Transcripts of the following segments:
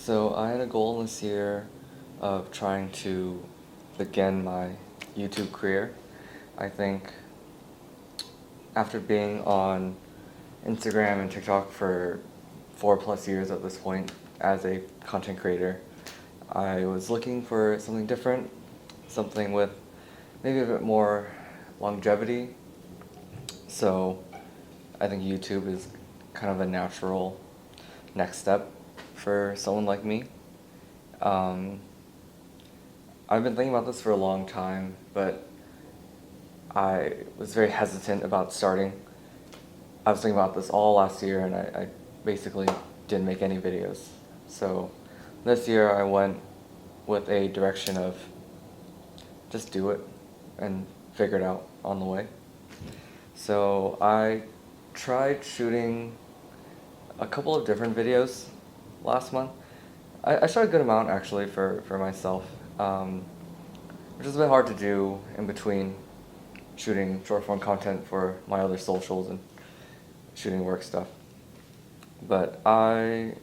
So I had a goal this year of trying to begin my YouTube career. I think after being on Instagram and TikTok for 4+ years at this point as a content creator, I was looking for something different, something with maybe a bit more longevity. So I think YouTube is kind of a natural next step for someone like me. Um, I've been thinking about this for a long time, but I was very hesitant about starting. I was thinking about this all last year, and I basically didn't make any videos. So this year I went with a direction of just do it and figure it out on the way. So I tried shooting a couple of different videos last month. I shot a good amount actually for myself, which is a bit hard to do in between shooting short form content for my other socials and shooting work stuff. But I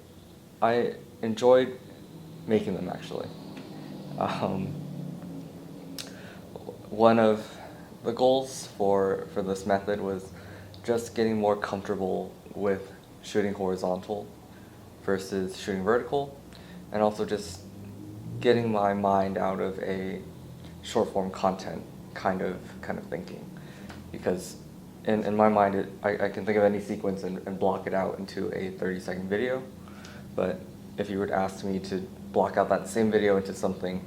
enjoyed making them actually. Um, One of the goals for this method was just getting more comfortable with shooting horizontal versus shooting vertical, and also just getting my mind out of a short form content kind of thinking, because in my mind I can think of any sequence and block it out into a 30-second video, but if you were to ask me to block out that same video into something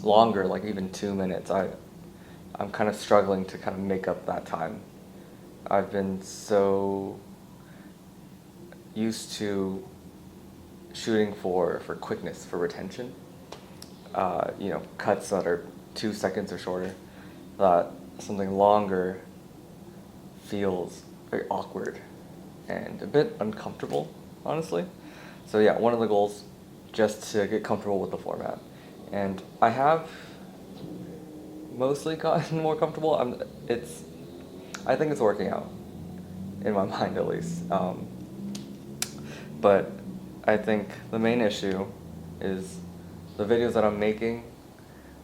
longer, like even 2 minutes, I'm kind of struggling to kind of make up that time. I've been so used to shooting for quickness, for retention, cuts that are 2 seconds or shorter, that something longer feels very awkward and a bit uncomfortable, honestly. So yeah, one of the goals, just to get comfortable with the format. And I have mostly gotten more comfortable. I think it's working out, in my mind at least. But I think the main issue is the videos that I'm making,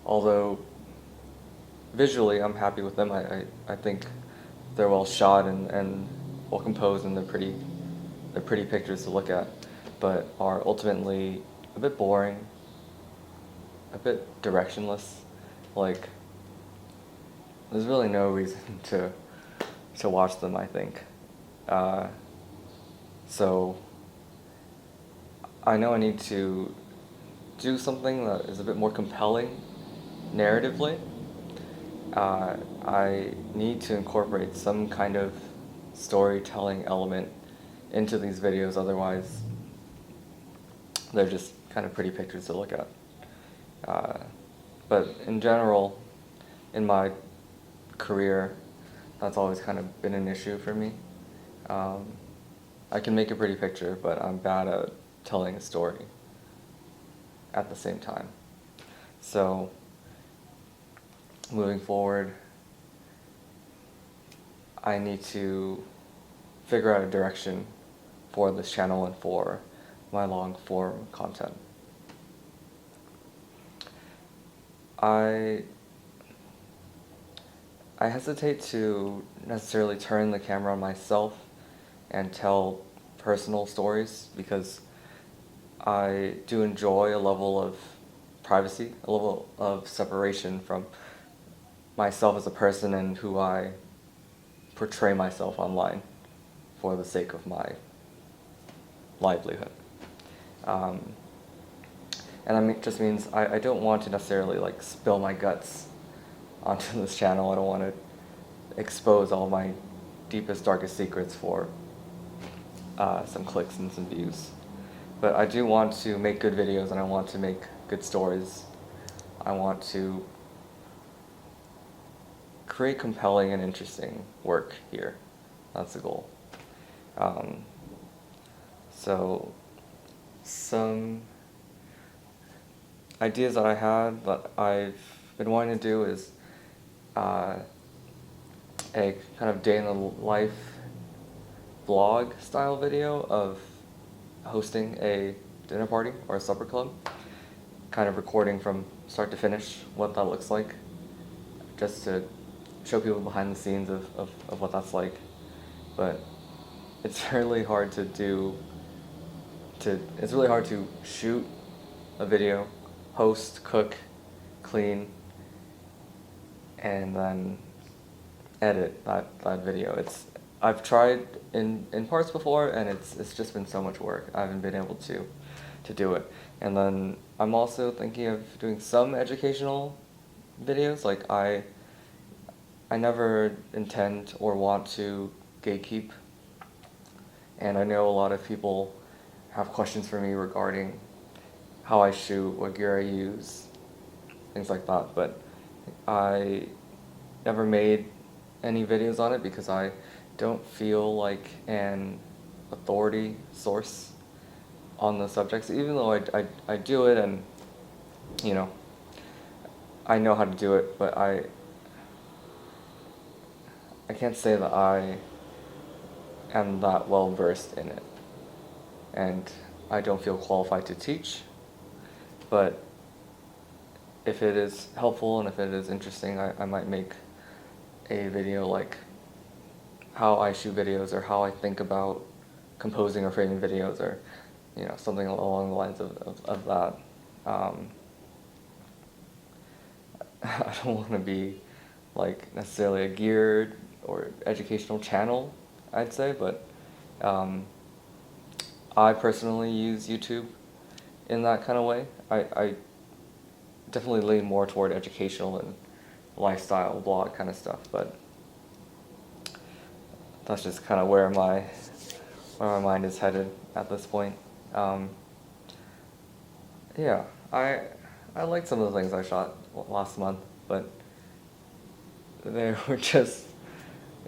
although visually I'm happy with them. I think they're well shot and well composed, and they're pretty pictures to look at, but are ultimately a bit boring, a bit directionless. Like, there's really no reason to watch them, I think. So I know I need to do something that is a bit more compelling narratively. I need to incorporate some kind of storytelling element into these videos, otherwise they're just kind of pretty pictures to look at. But in general, in my career, that's always kind of been an issue for me. I can make a pretty picture, but I'm bad at telling a story at the same time. So moving forward, I need to figure out a direction for this channel and for my long form content. I hesitate to necessarily turn the camera on myself and tell personal stories, because I do enjoy a level of privacy, a level of separation from myself as a person and who I portray myself online for the sake of my livelihood. And that just means I don't want to necessarily like spill my guts onto this channel. I don't want to expose all my deepest, darkest secrets for some clicks and some views. But I do want to make good videos, and I want to make good stories. I want to create compelling and interesting work here. That's the goal. So some ideas that I had that I've been wanting to do is a kind of day in the life vlog style video of hosting a dinner party or a supper club, kind of recording from start to finish what that looks like, just to show people behind the scenes of what that's like. But it's really hard to it's really hard to shoot a video, host, cook, clean, and then edit that video. I've tried in parts before, and it's just been so much work. I haven't been able to do it. And then I'm also thinking of doing some educational videos. Like I never intend or want to gatekeep, and I know a lot of people have questions for me regarding how I shoot, what gear I use, things like that. But I never made any videos on it because I don't feel like an authority source on the subjects, even though I do it, and you know, I know how to do it, but I can't say that I am that well versed in it, and I don't feel qualified to teach. But if it is helpful and if it is interesting, I might make a video like how I shoot videos, or how I think about composing or framing videos, or something along the lines of that. I don't want to be like necessarily a geared or educational channel, I'd say, but I personally use YouTube in that kind of way. I definitely lean more toward educational and lifestyle blog kind of stuff, but that's just kind of where my mind is headed at this point. Yeah, I liked some of the things I shot last month, but they were just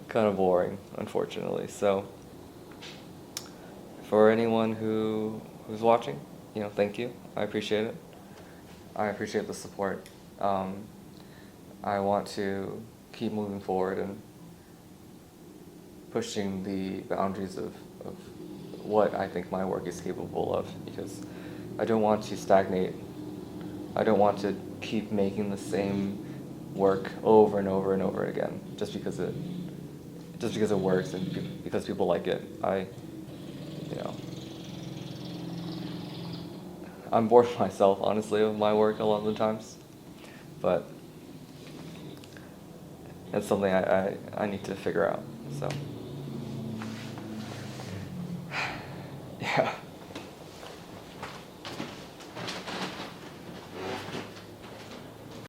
kind of boring, unfortunately. So for anyone who's watching, thank you. I appreciate it. I appreciate the support. I want to keep moving forward and pushing the boundaries of what I think my work is capable of, because I don't want to stagnate. I don't want to keep making the same work over and over and over again just because it works and because people like it. I'm bored myself, honestly, of my work a lot of the times, but it's something I need to figure out. So.